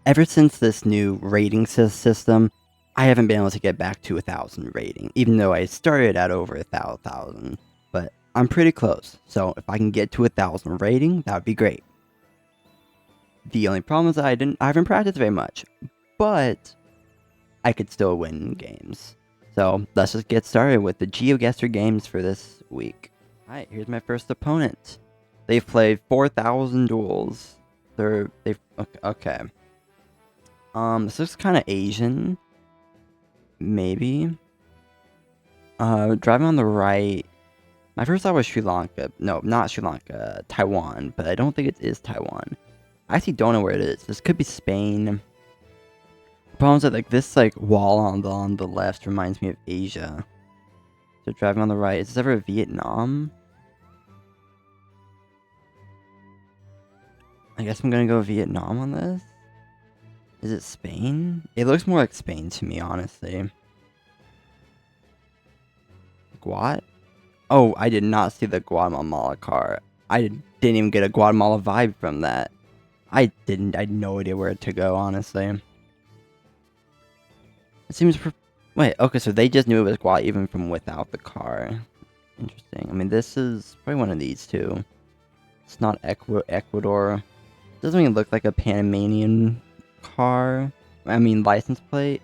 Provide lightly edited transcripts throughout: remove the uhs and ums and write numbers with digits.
Ever since this new rating system, I haven't been able to get back to 1,000 rating, even though I started at over 1,000. But I'm pretty close, so if I can get to 1,000 rating, that would be great. The only problem is that I haven't practiced very much, but I could still win games. So let's just get started with the GeoGuessr games for this week. Alright, here's my first opponent. They've played 4,000 duels. They've okay. This looks kind of Asian. Maybe. Driving on the right. My first thought was Sri Lanka. No, not Sri Lanka. Taiwan, but I don't think it is Taiwan. I actually don't know where it is. This could be Spain. The problem is that this wall on the left reminds me of Asia. So driving on the right. Is this ever Vietnam? I guess I'm gonna go Vietnam on this. Is it Spain? It looks more like Spain to me, honestly. Guat? Oh, I did not see the Guatemala car. I didn't even get a Guatemala vibe from that. I had no idea where to go, honestly. It seems... Wait, okay, so they just knew it was Guat even from without the car. Interesting. I mean, this is probably one of these two. It's not Ecuador. Doesn't even look like a Panamanian car. I mean, license plate.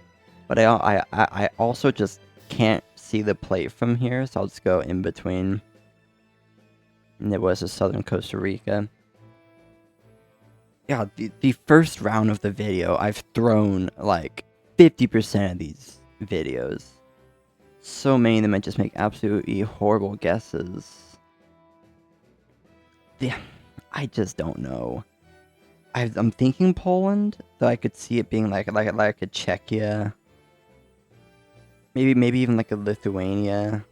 But I also just can't see the plate from here, so I'll just go in between. And it was a southern Costa Rica. Yeah, the first round of the video, I've thrown like 50% of these videos. So many of them I just make absolutely horrible guesses. Yeah, I just don't know. I'm thinking Poland, though I could see it being like a Czechia. Maybe even like a Lithuania.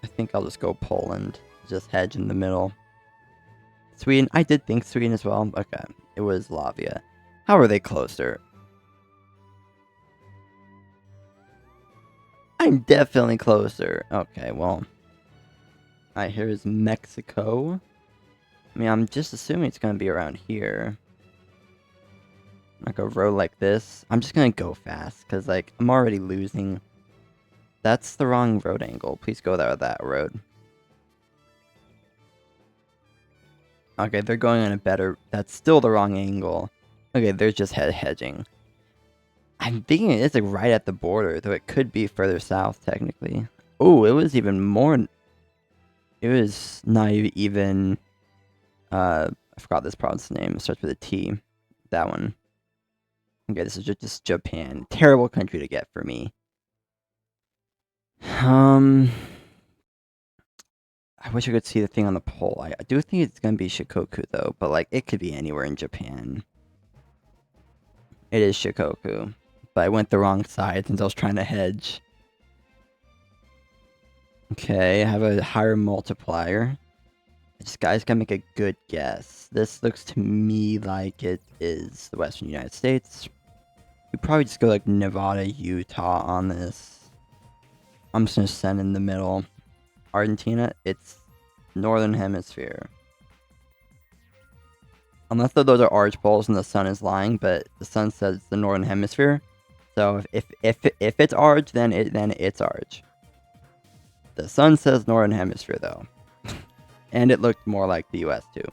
I think I'll just go Poland. Just hedge in the middle. Sweden. I did think Sweden as well. Okay. It was Latvia. How are they closer? I'm definitely closer. Okay, well. Alright, here's Mexico. I mean, I'm just assuming it's going to be around here. Like a road like this. I'm just going to go fast, because, like, I'm already losing. That's the wrong road angle. Please go that road. Okay, they're going on a better... That's still the wrong angle. Okay, they're just hedging. I'm thinking it's like right at the border, though it could be further south, technically. Oh, it was even more... It was not even... I forgot this province's name. It starts with a T. That one. Okay, this is just Japan. Terrible country to get for me. I wish I could see the thing on the pole. I do think it's gonna be Shikoku though, but like it could be anywhere in Japan. It is Shikoku, but I went the wrong side since I was trying to hedge. Okay, I have a higher multiplier. This guy's gonna make a good guess. This looks to me like it is the Western United States. We probably just go like Nevada, Utah on this. I'm just gonna send in the middle. Argentina, it's Northern Hemisphere. Unless those are orange poles and the sun is lying, but the sun says the Northern Hemisphere. So if it's orange, then it's orange. The sun says Northern Hemisphere though. And it looked more like the US too.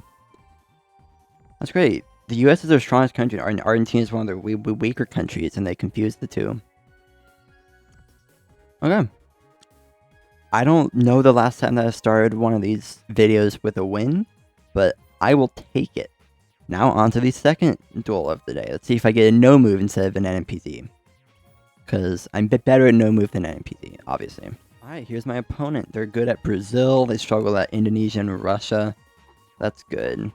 That's great. The US is their strongest country, and Argentina is one of their weaker countries, and they confused the two. Okay. I don't know the last time that I started one of these videos with a win, but I will take it. Now on to the second duel of the day. Let's see if I get a no move instead of an NPC. Because I'm a bit better at no move than NPC, obviously. Alright, here's my opponent. They're good at Brazil. They struggle at Indonesia and Russia. That's good.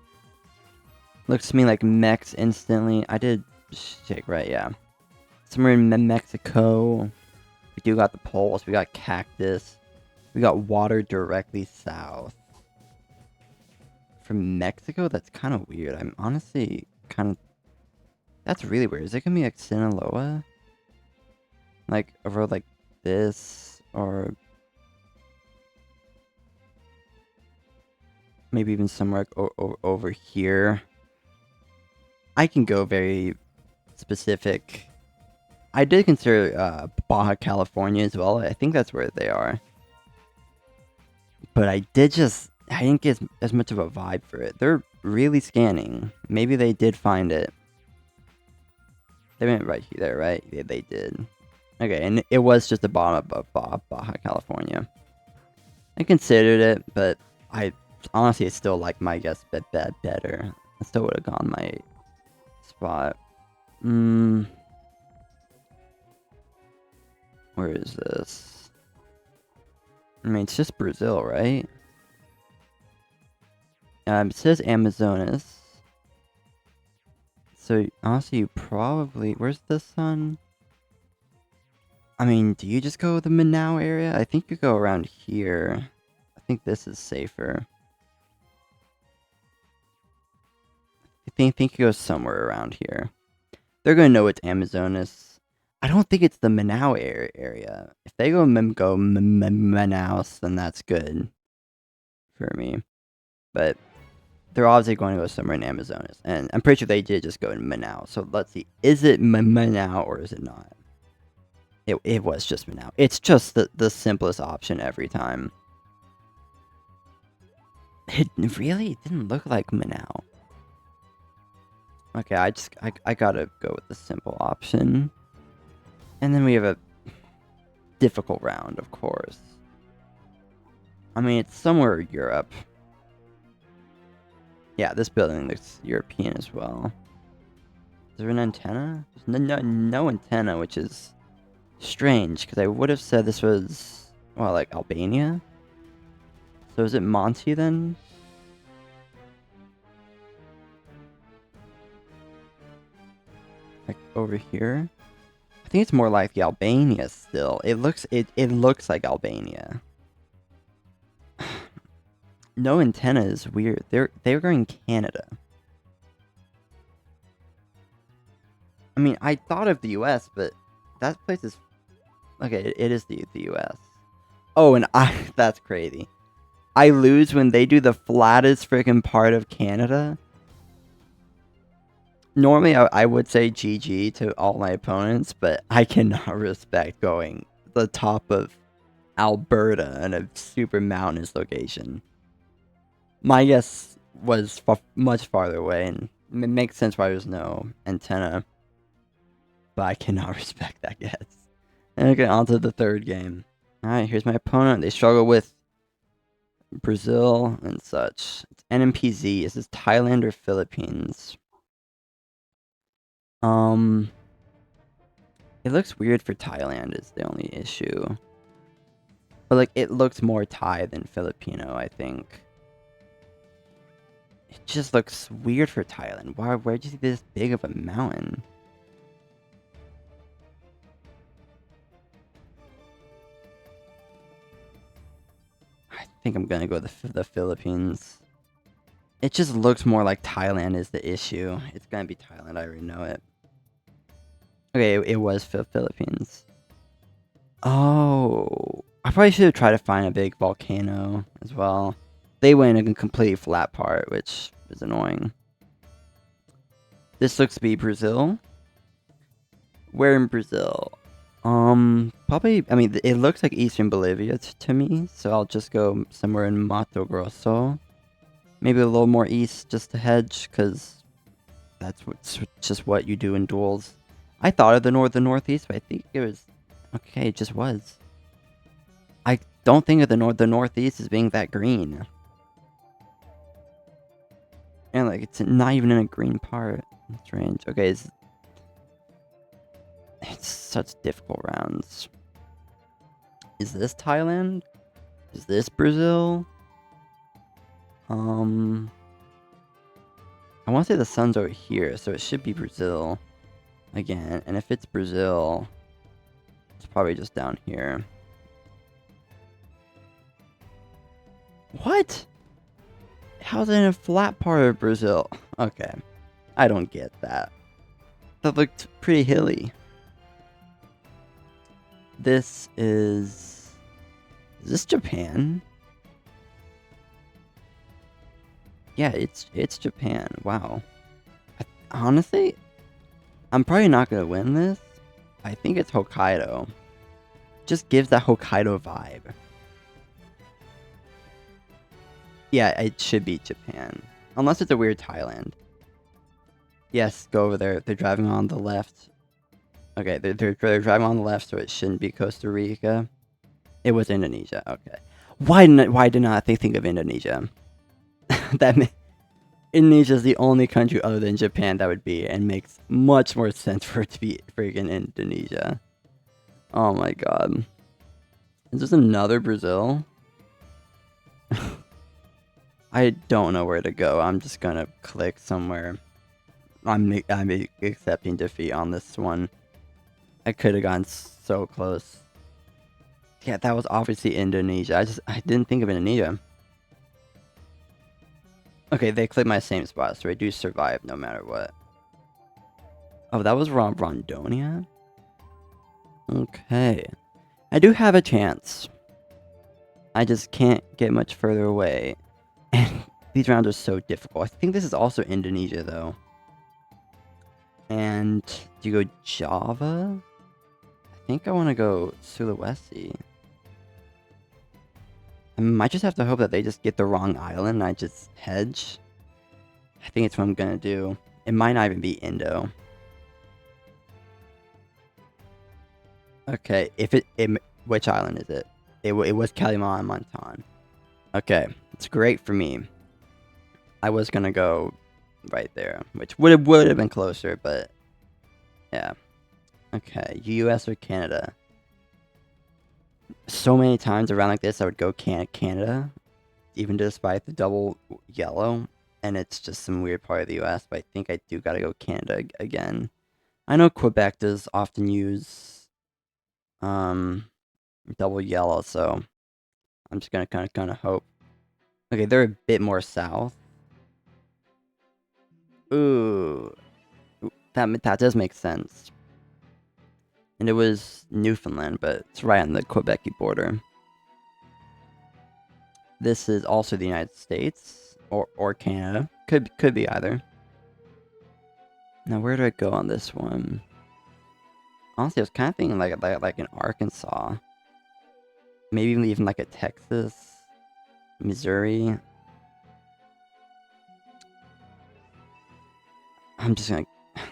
Looks to me like Mex instantly. I did shake right, yeah. Somewhere in Mexico. We do got the poles. We got cactus. We got water directly south. From Mexico? That's kind of weird. I'm honestly kind of... That's really weird. Is it going to be like Sinaloa? Like a road like this? Or... maybe even somewhere like over here. I can go very specific. I did consider Baja California as well. I think that's where they are. But I didn't get as much of a vibe for it. They're really scanning. Maybe they did find it. They went right there, right? Yeah, they did. Okay, and it was just the bottom of Baja California. I considered it, but I honestly still like my guess better. I still would have gone my spot. Where is this? I mean, it's just Brazil, right? It says Amazonas. So, honestly, you probably... Where's the sun? I mean, do you just go the Manaus area? I think you go around here. I think this is safer. I think you go somewhere around here. They're going to know it's Amazonas. I don't think it's the Manaus area. If they go Manaus, then that's good for me. But they're obviously going to go somewhere in Amazonas. And I'm pretty sure they did just go in Manaus. So let's see. Is it Manaus or is it not? It was just Manaus. It's just the simplest option every time. It really didn't look like Manaus. Okay, I gotta go with the simple option. And then we have a difficult round, of course. I mean, it's somewhere in Europe. Yeah, this building looks European as well. Is there an antenna? There's no antenna, which is strange, because I would have said this was, well, like Albania? So is it Monty then? Like over here? I think it's more like the Albania still. It looks like Albania. No antenna is weird. They're going Canada. I mean, I thought of the US, but that place is okay, it is the US. Oh, and that's crazy. I lose when they do the flattest freaking part of Canada. Normally, I would say GG to all my opponents, but I cannot respect going the top of Alberta in a super mountainous location. My guess was much farther away, and it makes sense why there's no antenna. But I cannot respect that guess. And okay, on to the third game. Alright, here's my opponent. They struggle with Brazil and such. It's NMPZ. Is this Thailand or Philippines? It looks weird for Thailand is the only issue. But like, it looks more Thai than Filipino, I think. It just looks weird for Thailand. Where'd you see this big of a mountain? I think I'm gonna go with the Philippines. It just looks more like Thailand is the issue. It's gonna be Thailand, I already know it. Okay, it was Philippines. Oh, I probably should have tried to find a big volcano as well. They went in a complete flat part, which is annoying. This looks to be Brazil. Where in Brazil? Probably, I mean, it looks like Eastern Bolivia to me, so I'll just go somewhere in Mato Grosso. Maybe a little more east just to hedge, because that's just what you do in duels. I thought of the northeast, but I think it was... Okay, it just was. I don't think of the northeast as being that green. And like, it's not even in a green part. Strange. Okay, it's such difficult rounds. Is this Thailand? Is this Brazil? I want to say the sun's over here, so it should be Brazil again. And if it's Brazil, it's probably just down here. What? How's it in a flat part of Brazil? Okay, I don't get that. That looked pretty hilly. This is... Is this Japan? Yeah, it's Japan. Wow. Honestly, I'm probably not gonna win this. I think it's Hokkaido. Just gives that Hokkaido vibe. Yeah, it should be Japan. Unless it's a weird Thailand. Yes, go over there. They're driving on the left. Okay, they're driving on the left, so it shouldn't be Costa Rica. It was Indonesia. Okay. Why did not they think of Indonesia? Indonesia is the only country other than Japan that would be, and makes much more sense for it to be freaking Indonesia. Oh my god. Is this another Brazil? I don't know where to go. I'm just gonna click somewhere. I'm accepting defeat on this one. I could have gone so close. Yeah, that was obviously Indonesia. I didn't think of Indonesia. Okay, they clicked my same spot, so I do survive no matter what. Oh, that was Rondonia? Okay. I do have a chance. I just can't get much further away. And these rounds are so difficult. I think this is also Indonesia, though. And do you go Java? I think I want to go Sulawesi. I might just have to hope that they just get the wrong island and I just hedge. I think it's what I'm gonna do. It might not even be Indo. Okay, which island is it? It was Kalimantan. Okay, it's great for me. I was gonna go right there, which would have been closer, but yeah. Okay, US or Canada? So many times around like this, I would go Canada, even despite the double yellow, and it's just some weird part of the US, but I think I do gotta go Canada again. I know Quebec does often use double yellow, so I'm just gonna kind of hope. Okay, they're a bit more south. Ooh, that does make sense. And it was Newfoundland, but it's right on the Quebec border. This is also the United States or Canada. Could be either. Now where do I go on this one? Honestly, I was kind of thinking like in Arkansas. Maybe even like a Texas, Missouri. I'm just gonna.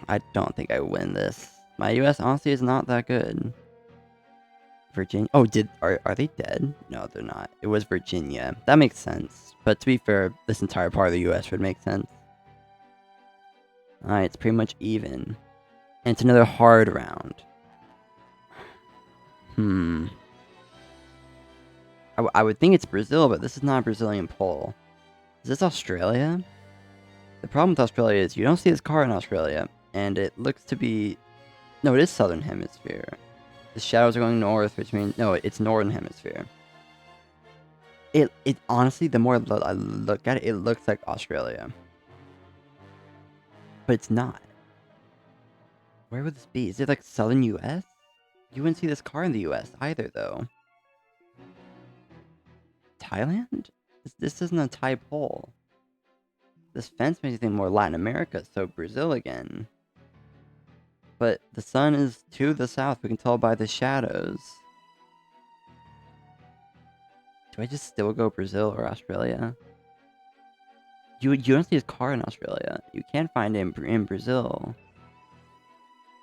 I don't think I win this. My U.S. honestly is not that good. Virginia. Oh, are they dead? No, they're not. It was Virginia. That makes sense. But to be fair, this entire part of the U.S. would make sense. Alright, it's pretty much even. And it's another hard round. I would think it's Brazil, but this is not a Brazilian poll. Is this Australia? The problem with Australia is you don't see this car in Australia. And it looks to be... No, it is Southern Hemisphere. The shadows are going north, which means... No, it's Northern Hemisphere. It honestly, the more I look at it, it looks like Australia. But it's not. Where would this be? Is it like Southern US? You wouldn't see this car in the US either, though. Thailand? This isn't a Thai poll. This fence makes me think more Latin America, so Brazil again. But the sun is to the south, we can tell by the shadows. Do I just still go Brazil or Australia? You don't see his car in Australia. You can't find it in Brazil.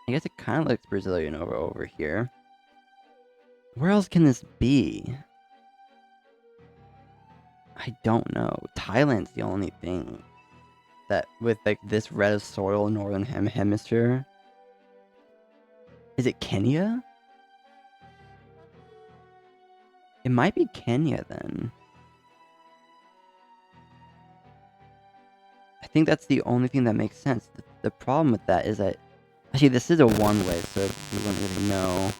I guess it kind of looks Brazilian over here. Where else can this be? I don't know. Thailand's the only thing that with like this red soil northern hemisphere. Is it Kenya? It might be Kenya then. I think that's the only thing that makes sense. The problem with that is that... Actually, this is a one-way, so we wouldn't really know.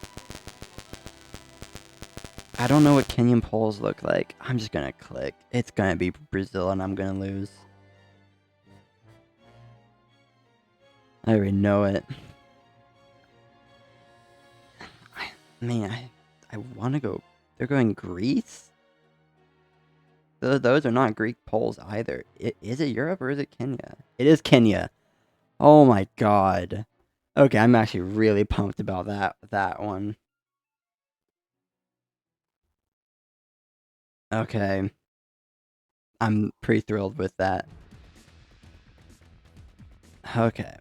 I don't know what Kenyan polls look like. I'm just gonna click. It's gonna be Brazil, and I'm gonna lose. I already know it. I want to go... They're going Greece? Those are not Greek polls either. Is it Europe or is it Kenya? It is Kenya. Oh my god. Okay, I'm actually really pumped about that one. Okay, I'm pretty thrilled with that. Okay,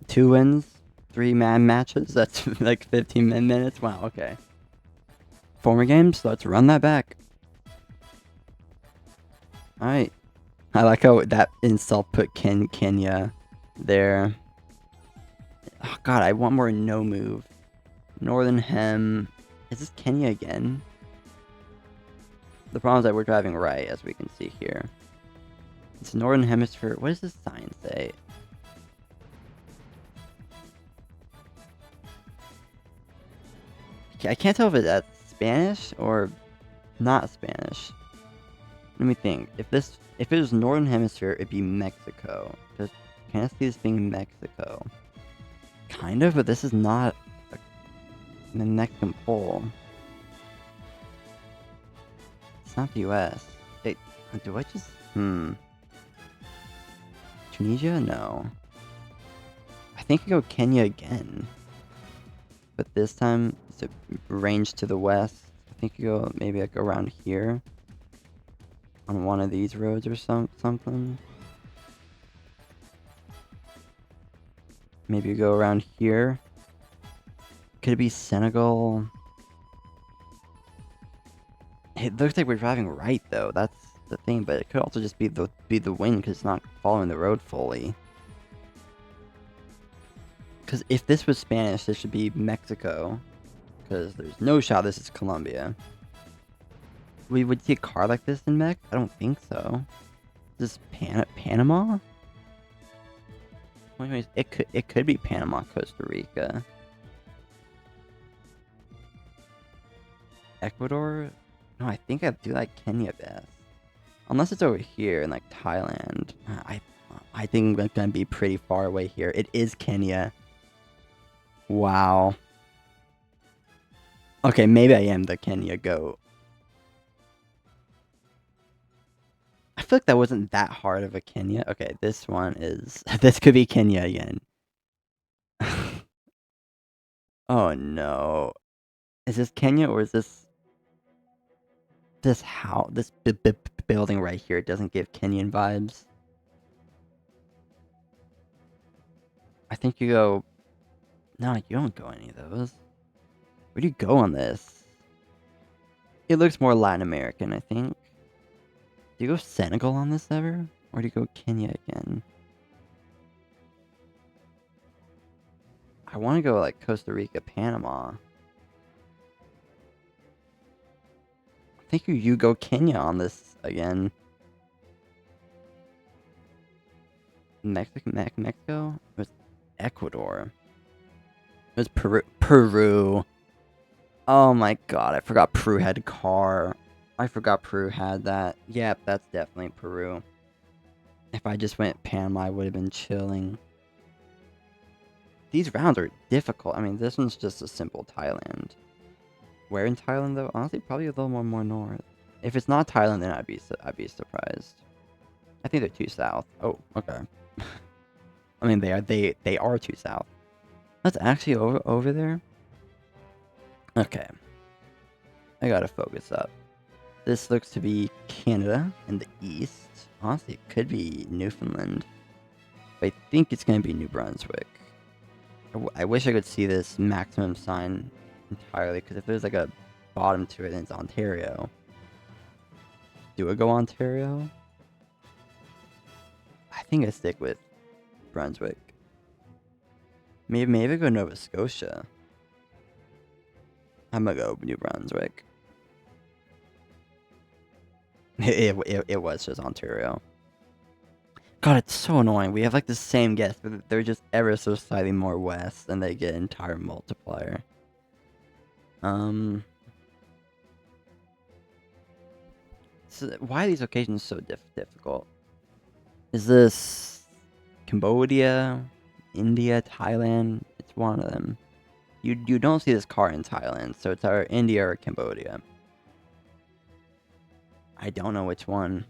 2 wins, 3-man matches. That's like 15 minutes. Wow. Okay. 4 more games. Let's run that back. All right. I like how that insult put Kenya there. Oh God, I want more no move. Northern Hem. Is this Kenya again? The problem is that we're driving right, as we can see here. It's Northern Hemisphere. What does this sign say? I can't tell if it's Spanish or not Spanish. Let me think. If it was Northern Hemisphere, it'd be Mexico. Can I see this being Mexico? Kind of, but this is not the Mexican pole. It's not the U.S. Do I just... Tunisia? No. I think I go Kenya again. But this time, it's a range to the west. I think you go maybe like around here. On one of these roads or something. Maybe you go around here. Could it be Senegal? It looks like we're driving right though. That's the thing, but it could also just be the wind because it's not following the road fully. Because if this was Spanish, this should be Mexico. Because there's no shot this is Colombia. We would see a car like this in Mex? I don't think so. Is this Panama? Anyways, it could be Panama, Costa Rica. Ecuador? No, I think I do like Kenya best. Unless it's over here in like Thailand. I think it's gonna be pretty far away here. It is Kenya. Wow. Okay, maybe I am the Kenya goat. I feel like that wasn't that hard of a Kenya. Okay, this one is... This could be Kenya again. Oh no. Is this Kenya or is this... This building right here doesn't give Kenyan vibes? I think you go... No, you don't go any of those. Where do you go on this? It looks more Latin American, I think. Do you go Senegal on this ever? Or do you go Kenya again? I want to go like Costa Rica, Panama. I think you go Kenya on this again. Mexico? It was Ecuador. It was Peru. Oh my god, I forgot Peru had a car. I forgot Peru had that. Yep, that's definitely Peru. If I just went Panama, I would have been chilling. These rounds are difficult. I mean, this one's just a simple Thailand. Where in Thailand, though? Honestly, probably a little more north. If it's not Thailand, then I'd be surprised. I think they're too south. Oh, okay. I mean, they are too south. That's actually over there. Okay. I gotta focus up. This looks to be Canada in the east. Honestly, it could be Newfoundland. But I think it's gonna be New Brunswick. I wish I could see this maximum sign entirely, because if there's like a bottom to it, then it's Ontario. Do I go Ontario? I think I stick with Brunswick. Maybe I go Nova Scotia. I'm gonna go New Brunswick. It was just Ontario. God, it's so annoying. We have like the same guess, but they're just ever so slightly more west, and they get entire multiplier. So why are these occasions so difficult? Is this Cambodia, India, Thailand? It's one of them. You don't see this car in Thailand, so it's either India or Cambodia. I don't know which one.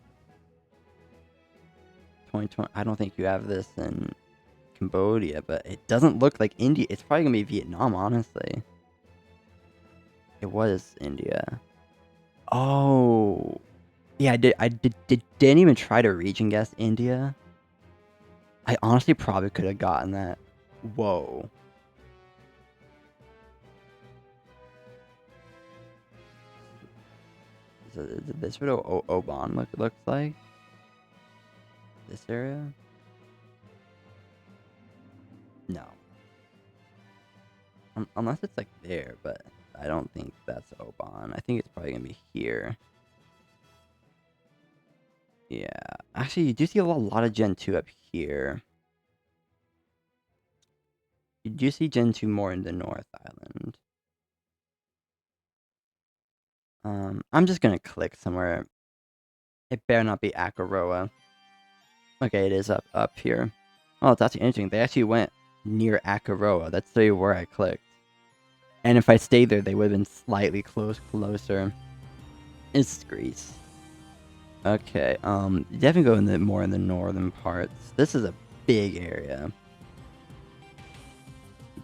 2020. I don't think you have this in Cambodia, but it doesn't look like India. It's probably gonna be Vietnam, honestly. It was India. Oh, yeah. Didn't even try to region guess India. I honestly probably could have gotten that. Whoa. Is this what Oban looks like? This area? No. Unless it's like there, but I don't think that's Oban. I think it's probably gonna be here. Yeah. Actually, you do see a lot of Gen 2 up here. You do see Gen 2 more in the North Island. I'm just gonna click somewhere. It better not be Akaroa. Okay, it is up here. Oh, it's actually interesting. They actually went near Akaroa. That's where I clicked. And if I stayed there, they would have been slightly closer. It's Greece. Okay, definitely go in the more in the northern parts. This is a big area.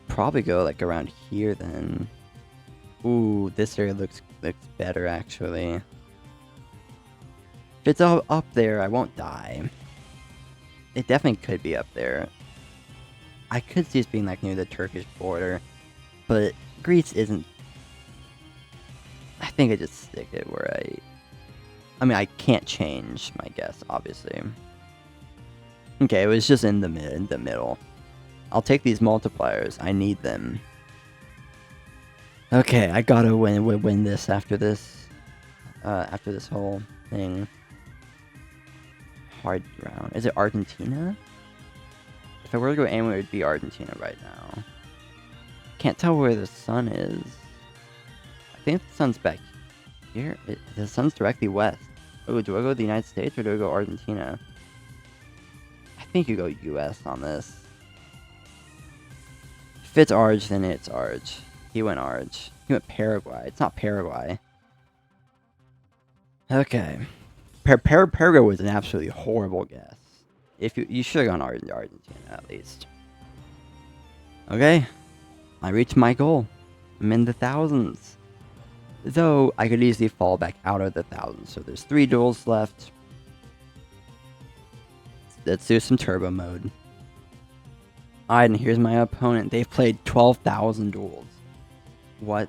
Probably go like around here then. Ooh, this area looks better actually. If it's all up there, I won't die. It definitely could be up there. I could see it being like near the Turkish border, but Greece isn't. I think I just stick it where I mean, I can't change my guess, obviously. Okay, it was just in the middle. I'll take these multipliers. I need them. Okay, I gotta win this after this. After this whole thing. Hard round. Is it Argentina? If I were to go anywhere, it'd be Argentina right now. Can't tell where the sun is. I think the sun's back here. The sun's directly west. Oh, do I go to the United States or do I go Argentina? I think you go US on this. If it's Arge, then it's Arge. He went Arge. He went Paraguay. It's not Paraguay. Okay. Paraguay was an absolutely horrible guess. If you should have gone Argentina at least. Okay. I reached my goal. I'm in the thousands. Though I could easily fall back out of the thousands. So there's 3 duels left. Let's do some turbo mode. Alright, and here's my opponent. They've played 12,000 duels. What?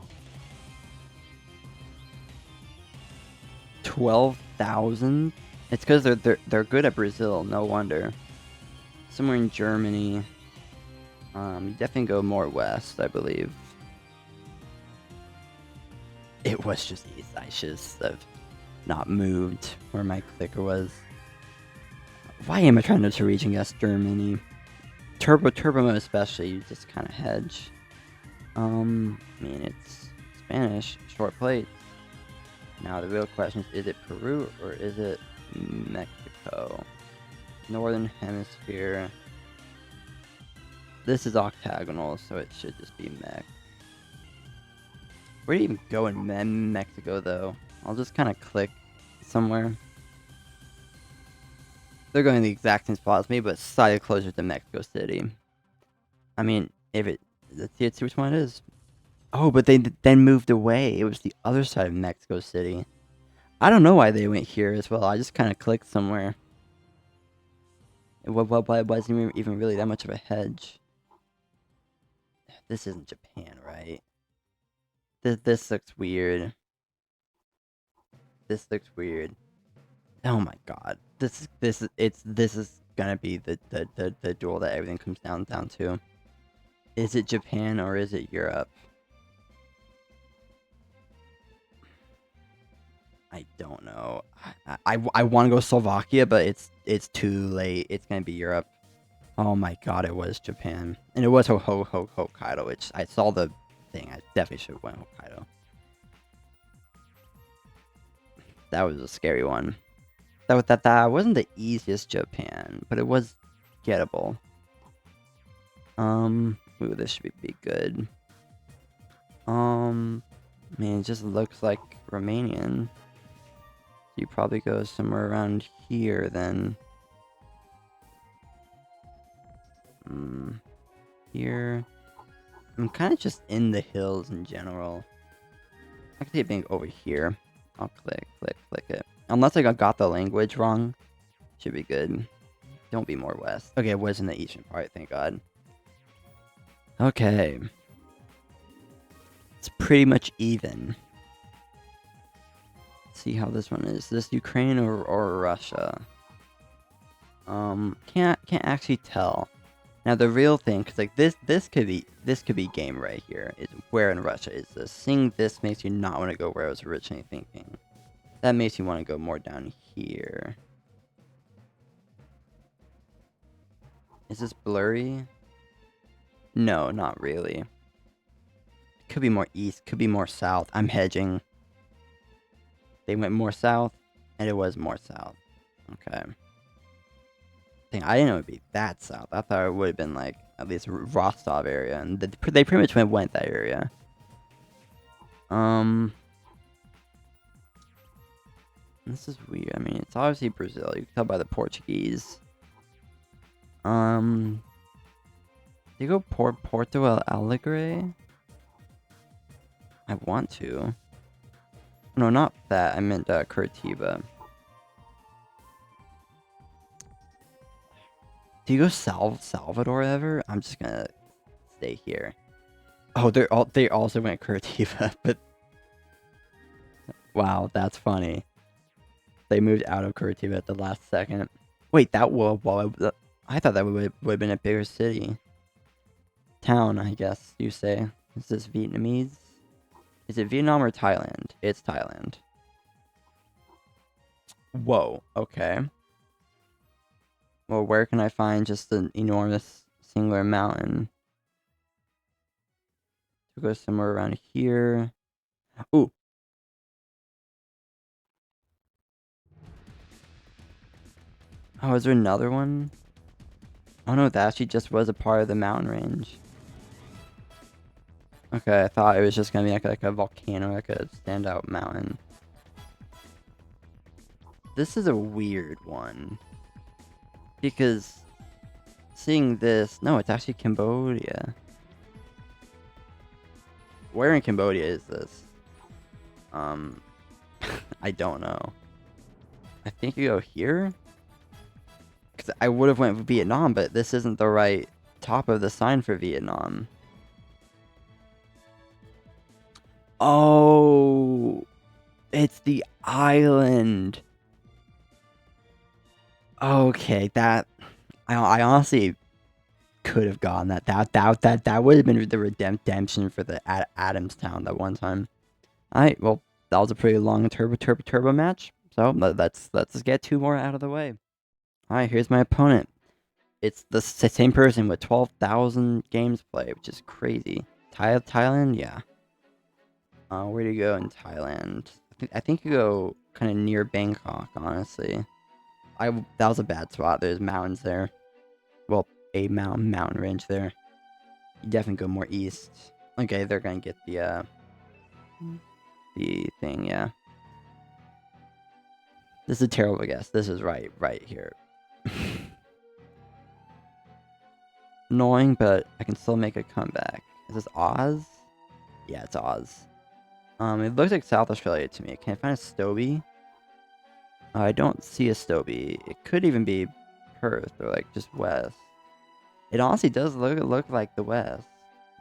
12,000? It's because they're good at Brazil. No wonder. Somewhere in Germany. You definitely go more west, I believe. It was just east. I should have not moved where my clicker was. Why am I trying to region guess Germany? Turbo mode especially, you just kind of hedge. I mean, it's Spanish, short plates. Now the real question is it Peru or is it Mexico? Northern hemisphere. This is octagonal, so it should just be Mex. Where do you even go in Mexico, though? I'll just kind of click somewhere. They're going to the exact same spot as me, but slightly closer to Mexico City. I mean, let's see which one it is. Oh, but they then moved away. It was the other side of Mexico City. I don't know why they went here as well. I just kind of clicked somewhere. It wasn't even really that much of a hedge. This isn't Japan, right? This looks weird. This looks weird. Oh my god. This is gonna be the duel that everything comes down to. Is it Japan or is it Europe? I don't know. I want to go Slovakia, but it's too late. It's gonna be Europe. Oh my god, it was Japan. And it was Hokkaido, which I saw the thing. I definitely should have went Hokkaido. That was a scary one. That wasn't the easiest Japan, but it was gettable. Ooh, this should be good. Man, it just looks like Romanian. You probably go somewhere around here then. here. I'm kind of just in the hills in general. I could see it being over here. I'll click it. Unless I got the language wrong. Should be good. Don't be more west. Okay, it was in the eastern part, thank God. Okay. It's pretty much even. Let's see how this one is. Is this Ukraine or Russia? Can't actually tell. Now the real thing, because like this could be game right here. Is where in Russia is this? Seeing this makes you not want to go where I was originally thinking. That makes you want to go more down here. Is this blurry? No, not really. Could be more east, could be more south. I'm hedging. They went more south, and it was more south. Okay. I didn't know it'd be that south. I thought it would have been like at least Rostov area, and they pretty much went that area. This is weird. I mean, it's obviously Brazil. You can tell by the Portuguese. Do you go Porto Alegre? I want to. No, not that. I meant Curitiba. Do you go Salvador ever? I'm just gonna stay here. Oh, they also went Curitiba, but wow, that's funny. They moved out of Curitiba at the last second. Wait, I thought that would have been a bigger city. Town, I guess you say. Is this Vietnamese? Is it Vietnam or Thailand? It's Thailand. Whoa, okay. Well, where can I find just an enormous singular mountain? To go somewhere around here. Ooh. Oh, is there another one? Oh no, that actually just was a part of the mountain range. Okay, I thought it was just gonna be like a volcano, like a standout mountain. This is a weird one. Because seeing this... No, it's actually Cambodia. Where in Cambodia is this? I don't know. I think you go here? Because I would have went with Vietnam, but this isn't the right top of the sign for Vietnam. Oh, it's the island. Okay, that I honestly could have gotten that. That would have been the redemption for the Adamstown that one time. All right, well, that was a pretty long turbo match. So let's just get two more out of the way. All right, here's my opponent. It's the same person with 12,000 games played, which is crazy. Thailand, yeah. Where do you go in Thailand? I think you go kind of near Bangkok, honestly. That was a bad spot. There's mountains there. Well, a mountain range there. You definitely go more east. Okay, they're gonna get the thing, yeah. This is a terrible guess. This is right here. Annoying, but I can still make a comeback. Is this Oz? Yeah, it's Oz. It looks like South Australia to me. Can I find a Stobie? I don't see a Stobie. It could even be Perth or like just west. It honestly does look like the west,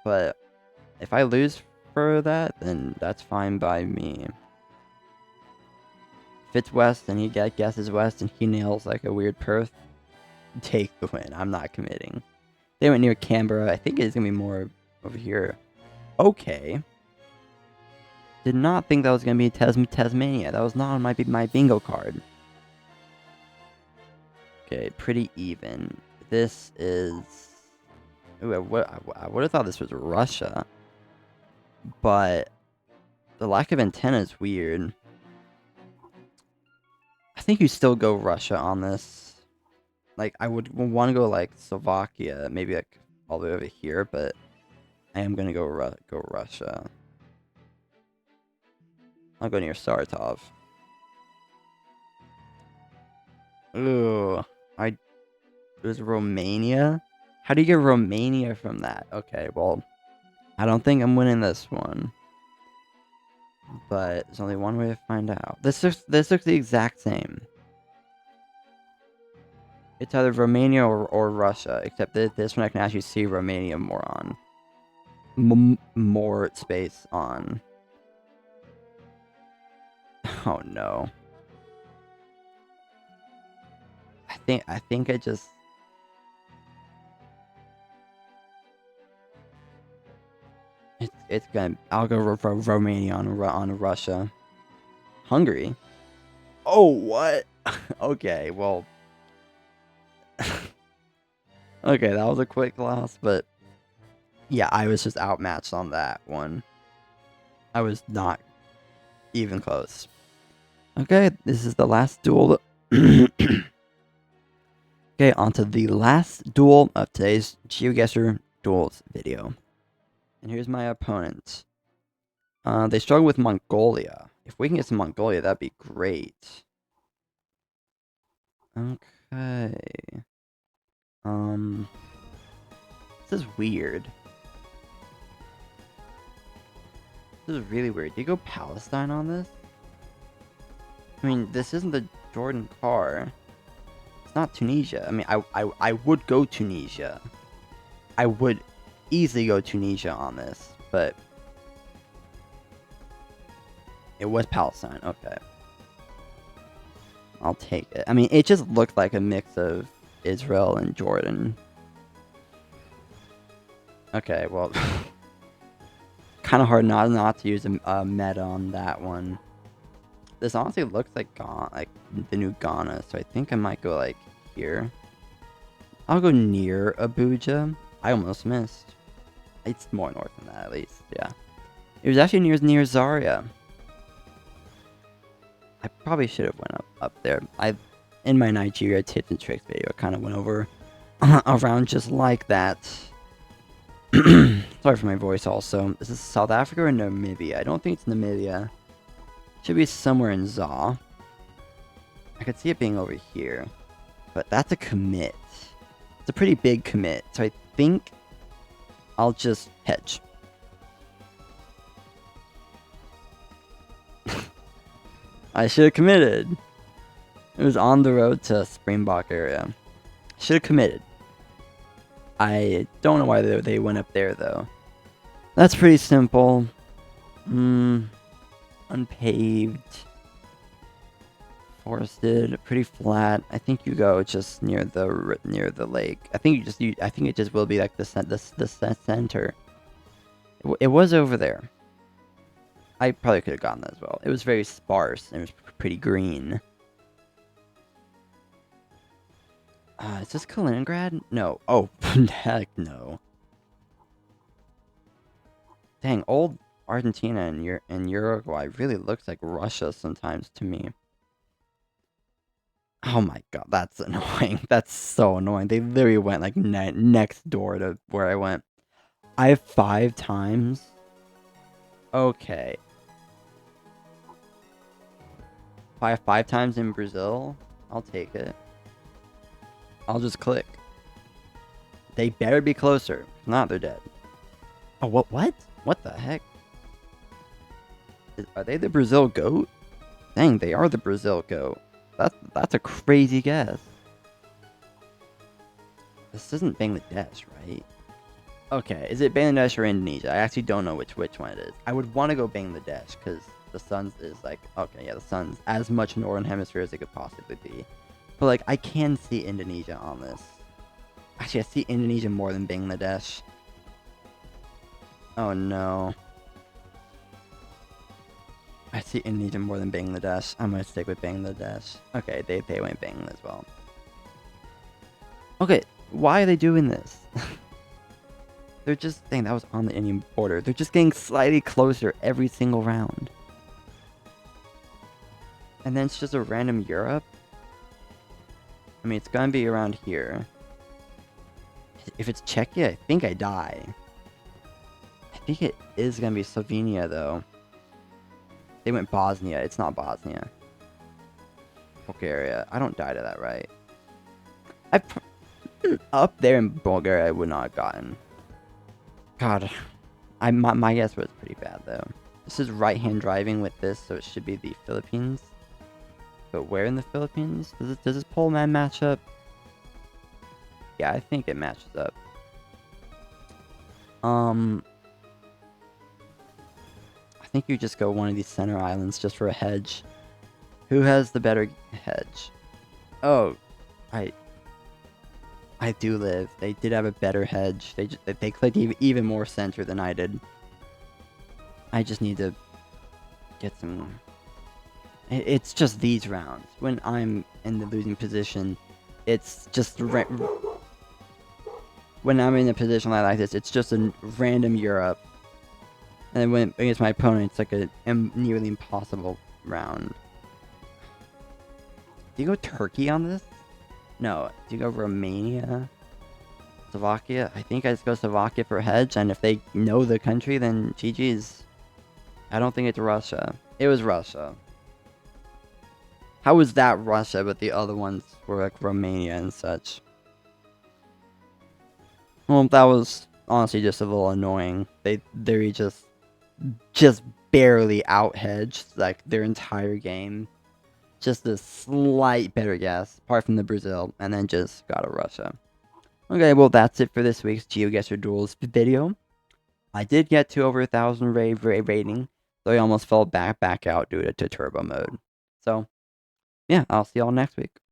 but if I lose for that, then that's fine by me. If it's west and he guesses west and he nails like a weird Perth, take the win. I'm not committing. They went near Canberra. I think it's gonna be more over here. Okay. Did not think that was gonna be Tasmania. That was not on my bingo card. Okay, pretty even. This is... Ooh, I would have thought this was Russia. But the lack of antenna is weird. I think you still go Russia on this. Like, I would want to go, like, Slovakia. Maybe, like, all the way over here. But I am going to go Russia. I'll go near Saratov. Ooh. It was Romania? How do you get Romania from that? Okay, well, I don't think I'm winning this one. But there's only one way to find out. This looks the exact same. It's either Romania or Russia, except that this one I can actually see Romania more on. More space on. Oh no. I think I just... It's gonna... I'll go for Romania on Russia. Hungary? Oh, what? Okay, well... Okay, that was a quick loss, but... Yeah, I was just outmatched on that one. I was not even close. Okay, this is the last duel. Okay, on to the last duel of today's GeoGuessr Duels video. And here's my opponent. They struggle with Mongolia. If we can get some Mongolia, that'd be great. Okay. This is weird. This is really weird. Did you go Palestine on this? I mean, this isn't the Jordan car. It's not Tunisia. I mean, I would go Tunisia. I would easily go Tunisia on this, but it was Palestine. Okay. I'll take it. I mean, it just looked like a mix of Israel and Jordan. Okay, well, kind of hard not to use a meta on that one. This honestly looks like the new Ghana, so I think I might go like here. I'll go near Abuja. I almost missed. It's more north than that, at least. Yeah, it was actually near Zaria. I probably should have went up there. In my Nigeria tips and tricks video, I kind of went over around just like that. Sorry for my voice also. Is this South Africa or Namibia? I don't think it's Namibia. Should be somewhere in Za. I could see it being over here. But that's a commit. It's a pretty big commit. So I think I'll just hedge. I should have committed. It was on the road to Springbok area. Should have committed. I don't know why they went up there, though. That's pretty simple. Unpaved. Forested. Pretty flat. I think you go just near the lake. I think it just will be like the center. It was over there. I probably could have gotten that as well. It was very sparse and it was pretty green. Is this Kaliningrad? No. Oh, heck no. Dang, old Argentina and Uruguay really looks like Russia sometimes to me. Oh my god, that's annoying. That's so annoying. They literally went like next door to where I went. I have 5 times. Okay. 5 times in Brazil? I'll take it. I'll just click. They better be closer. If not, they're dead. Oh, what? What the heck? Are they the Brazil goat? Dang, they are the Brazil goat. That's a crazy guess. This isn't Bangladesh, right? Okay, is it Bangladesh or Indonesia? I actually don't know which one it is. I would want to go Bangladesh because the sun's is like, okay, yeah, the sun's as much northern hemisphere as it could possibly be. But like, I can see Indonesia on this. Actually, I see Indonesia more than Bangladesh. Oh no. I see Indonesia more than Bangladesh. I'm gonna stick with Bangladesh. Okay, they went Bangladesh as well. Okay, why are they doing this? They're just... Dang, that was on the Indian border. They're just getting slightly closer every single round. And then it's just a random Europe? I mean, it's gonna be around here. If it's Czechia, I think I die. I think it is gonna be Slovenia, though. They went Bosnia. It's not Bosnia. Bulgaria. I don't die to that, right? Up there in Bulgaria, I would not have gotten. God, my guess was pretty bad though. This is right-hand driving with this, so it should be the Philippines. But where in the Philippines? Does this pole man match up? Yeah, I think it matches up. I think you just go one of these center islands just for a hedge. Who has the better hedge? Oh, I do live. They did have a better hedge. They clicked even more center than I did. I just need to get some. It's just these rounds. When I'm in the losing position, it's just when I'm in a position like this, it's just a random Europe. And when against my opponent, it's like a nearly impossible round. Do you go Turkey on this? No. Do you go Romania? Slovakia? I think I just go Slovakia for a hedge, and if they know the country, then GG's. I don't think it's Russia. It was Russia. How was that Russia, but the other ones were like Romania and such? Well, that was honestly just a little annoying. They're just barely out hedged like their entire game. Just a slight better guess, apart from the Brazil, and then just got a Russia. Okay, well that's it for this week's GeoGuessr Duels video. I did get to over 1,000 rating, though I almost fell back out due to turbo mode. So, yeah, I'll see y'all next week.